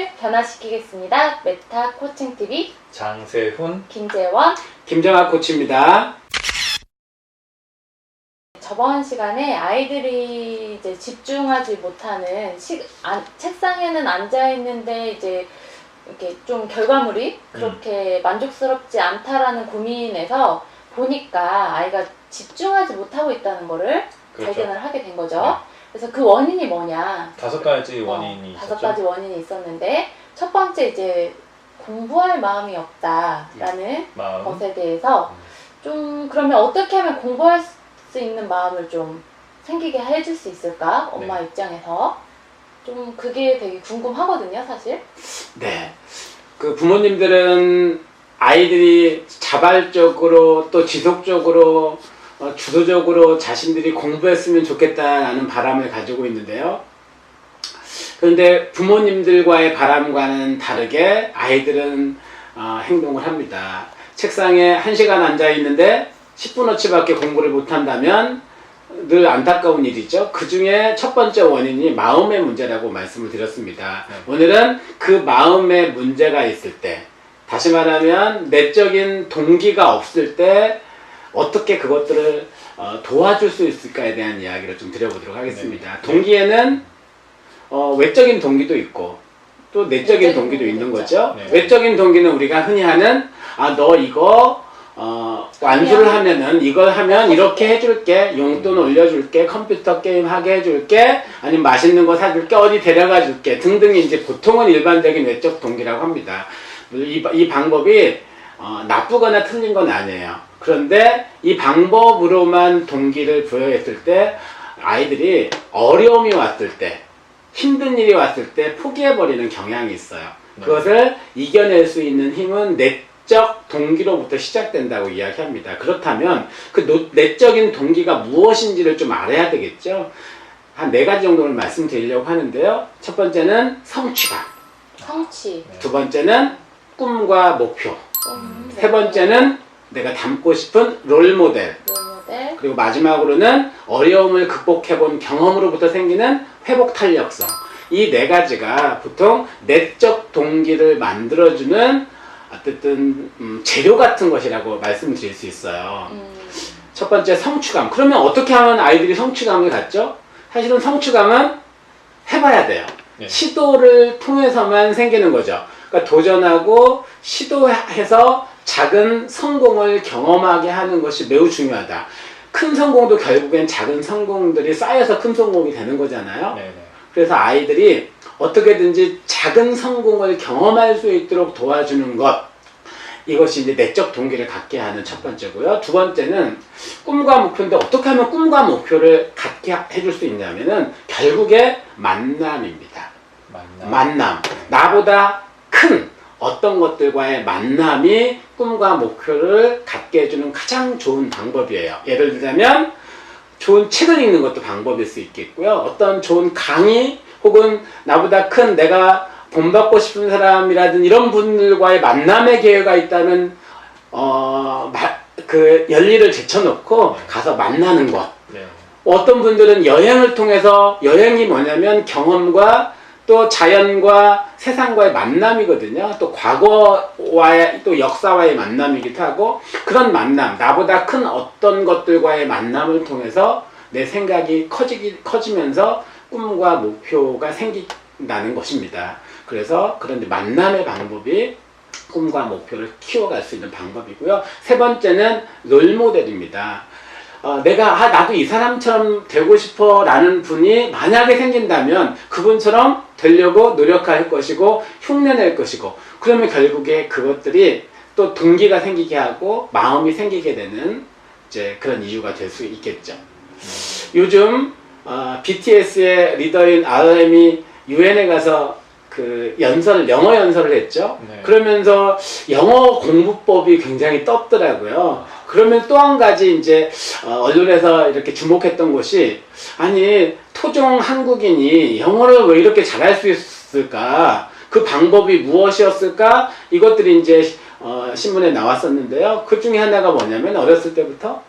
삶을 변화시키겠습니다. 메타 코칭 TV 장세훈, 김재원. 김정학 코치입니다. 저번 시간에 아이들이 이제 집중하지 못하는 책상에는 앉아 있는데 이제 이렇게 좀 결과물이 그렇게 만족스럽지 않다라는 고민에서 보니까 아이가 집중하지 못하고 있다는 거를 그렇죠. 발견을 하게 된 거죠. 네. 그래서 그 원인이 뭐냐? 5가지 원인이 다섯 있었죠. 가지 원인이 있었는데 첫 번째 이제 공부할 마음이 없다라는 마음. 것에 대해서 좀 그러면 어떻게 하면 공부할 수 있는 마음을 좀 생기게 해줄 수 있을까? 엄마 입장에서 좀 그게 되게 궁금하거든요, 사실. 네. 그 부모님들은 아이들이 자발적으로 또 지속적으로 주도적으로 자신들이 공부했으면 좋겠다라는 바람을 가지고 있는데요. 그런데 부모님들과의 바람과는 다르게 아이들은 행동을 합니다. 책상에 1시간 앉아 있는데 10분어치밖에 공부를 못한다면 늘 안타까운 일이죠. 그 중에 첫 번째 원인이 마음의 문제라고 말씀을 드렸습니다. 네. 오늘은 그 마음의 문제가 있을 때, 다시 말하면 내적인 동기가 없을 때 어떻게 그것들을 도와줄 수 있을까에 대한 이야기를 좀 드려보도록 하겠습니다. 네. 동기에는 외적인 동기도 있고 또 내적인 동기도 있는 거죠. 네. 외적인 동기는 우리가 흔히 하는 너 이거 완수를 하면은 이걸 하면 이렇게 해줄게, 용돈 올려줄게, 컴퓨터 게임 하게 해줄게, 아니면 맛있는 거 사줄게, 어디 데려가 줄게 등등이 이제 보통은 일반적인 외적 동기라고 합니다. 이 방법이 나쁘거나 틀린 건 아니에요. 그런데 이 방법으로만 동기를 부여했을 때 아이들이 어려움이 왔을 때, 힘든 일이 왔을 때 포기해버리는 경향이 있어요. 네. 그것을 이겨낼 수 있는 힘은 내적 동기로부터 시작된다고 이야기합니다. 그렇다면 그 내적인 동기가 무엇인지를 좀 알아야 되겠죠. 한 4가지 정도를 말씀드리려고 하는데요. 첫 번째는 성취감, 성취. 두 번째는 꿈과 목표, 세 번째는 내가 닮고 싶은 롤모델, 롤모델. 그리고 마지막으로는 어려움을 극복해본 경험으로부터 생기는 회복 탄력성. 이 4가지가 보통 내적 동기를 만들어주는 어쨌든 재료 같은 것이라고 말씀드릴 수 있어요. 첫 번째 성취감. 그러면 어떻게 하면 아이들이 성취감을 갖죠? 사실은 성취감은 해봐야 돼요. 네. 시도를 통해서만 생기는 거죠. 그러니까 도전하고 시도해서 작은 성공을 경험하게 하는 것이 매우 중요하다. 큰 성공도 결국엔 작은 성공들이 쌓여서 큰 성공이 되는 거잖아요. 네네. 그래서 아이들이 어떻게든지 작은 성공을 경험할 수 있도록 도와주는 것, 이것이 이제 내적 동기를 갖게 하는 첫 번째고요. 두 번째는 꿈과 목표인데 어떻게 하면 꿈과 목표를 갖게 해줄 수 있냐면은 결국에 만남입니다. 만남. 나보다 큰 어떤 것들과의 만남이 꿈과 목표를 갖게 해주는 가장 좋은 방법이에요. 예를 들자면 좋은 책을 읽는 것도 방법일 수 있겠고요. 어떤 좋은 강의 혹은 나보다 큰 내가 본받고 싶은 사람이라든 이런 분들과의 만남의 기회가 있다면 그 열리를 제쳐놓고 가서 만나는 것. 네. 어떤 분들은 여행을 통해서, 여행이 뭐냐면 경험과 또 자연과 세상과의 만남이거든요. 또 과거와의 또 역사와의 만남이기도 하고, 그런 만남, 나보다 큰 어떤 것들과의 만남을 통해서 내 생각이 커지면서 꿈과 목표가 생긴다는 것입니다. 그래서 그런 만남의 방법이 꿈과 목표를 키워갈 수 있는 방법이고요. 세 번째는 롤모델입니다. 내가 나도 이 사람처럼 되고 싶어 라는 분이 만약에 생긴다면 그분처럼 되려고 노력할 것이고 흉내낼 것이고, 그러면 결국에 그것들이 또 동기가 생기게 하고 마음이 생기게 되는 이제 그런 이유가 될 수 있겠죠. 요즘 BTS의 리더인 RM이 UN에 가서 그 영어 연설을 했죠. 네. 그러면서 영어 공부법이 굉장히 떴더라고요. 그러면 또 한 가지 이제 언론에서 이렇게 주목했던 것이, 아니 토종 한국인이 영어를 왜 이렇게 잘할 수 있을까? 그 방법이 무엇이었을까? 이것들이 이제 신문에 나왔었는데요. 그 중에 하나가 뭐냐면 어렸을 때부터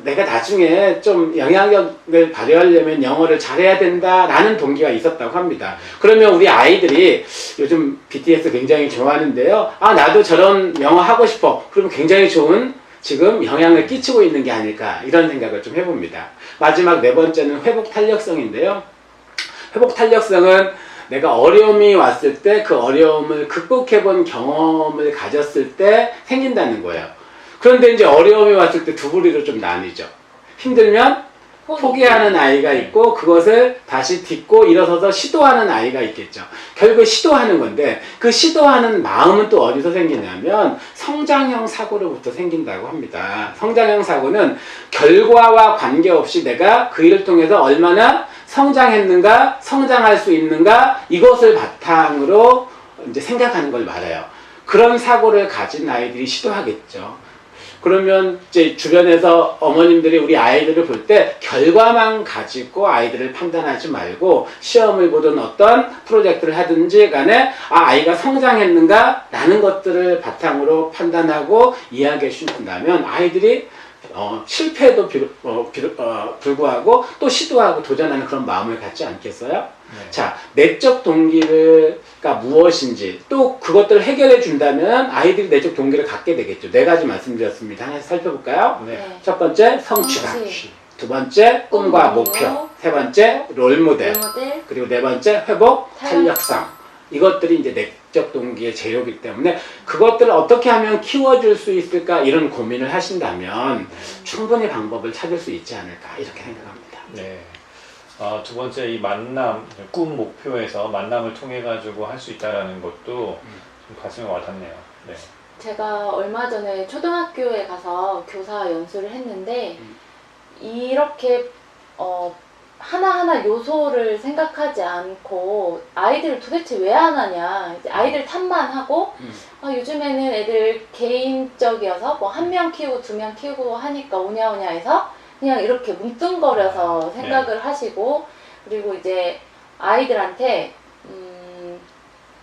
내가 나중에 좀 영향력을 발휘하려면 영어를 잘해야 된다라는 동기가 있었다고 합니다. 그러면 우리 아이들이 요즘 BTS 굉장히 좋아하는데요. 아, 나도 저런 영어 하고 싶어. 그러면 굉장히 좋은 지금 영향을 끼치고 있는 게 아닐까 이런 생각을 좀 해봅니다. 마지막 네 번째는 회복 탄력성인데요. 회복 탄력성은 내가 어려움이 왔을 때 그 어려움을 극복해본 경험을 가졌을 때 생긴다는 거예요. 그런데 이제 어려움이 왔을 때 두 부류로 좀 나뉘죠. 힘들면 포기하는 아이가 있고 그것을 다시 딛고 일어서서 시도하는 아이가 있겠죠. 결국 시도하는 건데 그 시도하는 마음은 또 어디서 생기냐면 성장형 사고로부터 생긴다고 합니다. 성장형 사고는 결과와 관계없이 내가 그 일을 통해서 얼마나 성장했는가, 성장할 수 있는가 이것을 바탕으로 이제 생각하는 걸 말해요. 그런 사고를 가진 아이들이 시도하겠죠. 그러면 이제 주변에서 어머님들이 우리 아이들을 볼 때 결과만 가지고 아이들을 판단하지 말고 시험을 보든 어떤 프로젝트를 하든지 간에 아이가 성장했는가 라는 것들을 바탕으로 판단하고 이야기해 주신다면 아이들이 실패에도 불구하고 또 시도하고 도전하는 그런 마음을 갖지 않겠어요? 네. 자, 내적 동기가 무엇인지 또 그것들을 해결해 준다면 아이들이 내적 동기를 갖게 되겠죠. 네 가지 말씀드렸습니다. 하나씩 살펴볼까요? 네. 첫 번째, 성취감. 성취. 두 번째, 꿈과 목표. 세 번째, 롤모델. 롤모델. 그리고 네 번째, 회복, 탄력성. 탄력성. 이것들이 이제 내적 동기의 재료이기 때문에 그것들을 어떻게 하면 키워줄 수 있을까 이런 고민을 하신다면 충분히 방법을 찾을 수 있지 않을까 이렇게 생각합니다. 네. 두 번째 이 만남, 꿈 목표에서 만남을 통해 가지고 할 수 있다라는 것도 좀 가슴에 와닿네요. 네. 제가 얼마 전에 초등학교에 가서 교사 연수를 했는데 이렇게 하나하나 요소를 생각하지 않고 아이들을 도대체 왜 안 하냐 이제 아이들 탓만 하고 요즘에는 애들 개인적이어서 뭐 한 명 키우고 두 명 키우고 하니까 오냐오냐 해서 그냥 이렇게 뭉뚱거려서 생각을 하시고 그리고 이제 아이들한테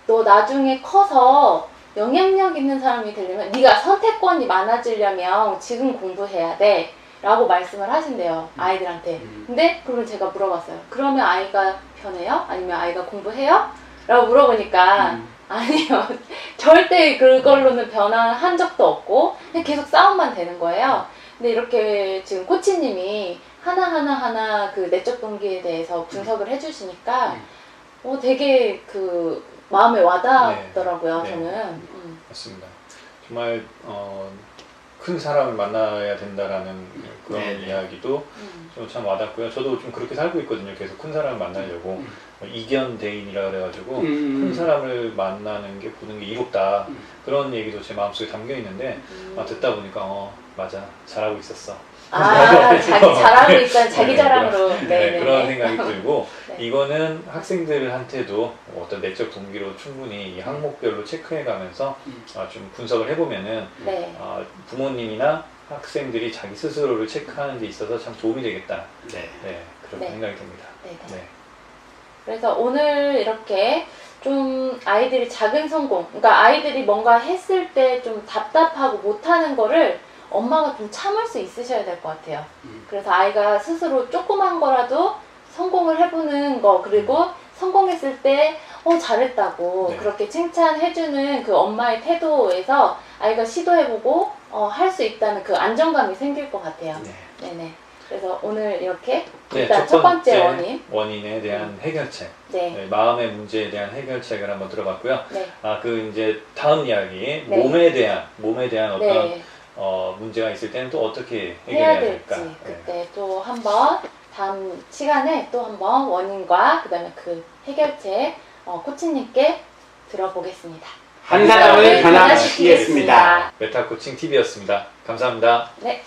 너 나중에 커서 영향력 있는 사람이 되려면 네가 선택권이 많아지려면 지금 공부해야 돼 라고 말씀을 하신대요 아이들한테. 근데 그러면 제가 물어봤어요. 그러면 아이가 변해요? 아니면 아이가 공부해요? 라고 물어보니까 아니요 절대 그걸로는 변화한 적도 없고 그냥 계속 싸움만 되는 거예요. 근데 이렇게 지금 코치님이 하나 그 내적 동기에 대해서 분석을 해주시니까 되게 그 마음에 와닿더라고요. 네. 저는. 맞습니다. 정말 큰 사람을 만나야 된다라는 그런 네. 이야기도 참 와닿고요. 저도 좀 그렇게 살고 있거든요. 계속 큰 사람을 만나려고 이견대인이라 그래가지고 큰 사람을 만나는 게 보는 게 이롭다 그런 얘기도 제 마음속에 담겨 있는데 듣다 보니까 맞아 잘하고 있었어. 자기 잘하고 있다는 자기 자랑으로. 네, 그런 생각이 들고 네. 이거는 학생들한테도 어떤 내적 동기로 충분히 이 항목별로 체크해가면서 좀 분석을 해보면은 네. 부모님이나 학생들이 자기 스스로를 체크하는 데 있어서 참 도움이 되겠다. 네. 네, 그렇게 네. 생각이 듭니다. 네. 네. 그래서 오늘 이렇게 좀 아이들이 작은 성공, 그러니까 아이들이 뭔가 했을 때 좀 답답하고 못하는 거를 엄마가 좀 참을 수 있으셔야 될 것 같아요. 그래서 아이가 스스로 조그만 거라도 성공을 해보는 거, 그리고 성공했을 때 잘했다고 네. 그렇게 칭찬해주는 그 엄마의 태도에서 아이가 시도해보고 할 수 있다는 그 안정감이 생길 것 같아요. 네. 네네. 그래서 오늘 이렇게 네, 일단 첫 번째 원인에 대한 해결책, 네. 네, 마음의 문제에 대한 해결책을 한번 들어봤고요. 네. 그 이제 다음 이야기, 네. 몸에 대한 어떤 네. 문제가 있을 때는 또 어떻게 해야 해결해야 될지 될까? 그때 또 한번 다음 시간에 또 한번 원인과 그다음에 그 해결책 코치님께 들어보겠습니다. 한 사람을 변화시키겠습니다. 메타코칭 TV였습니다. 감사합니다. 네.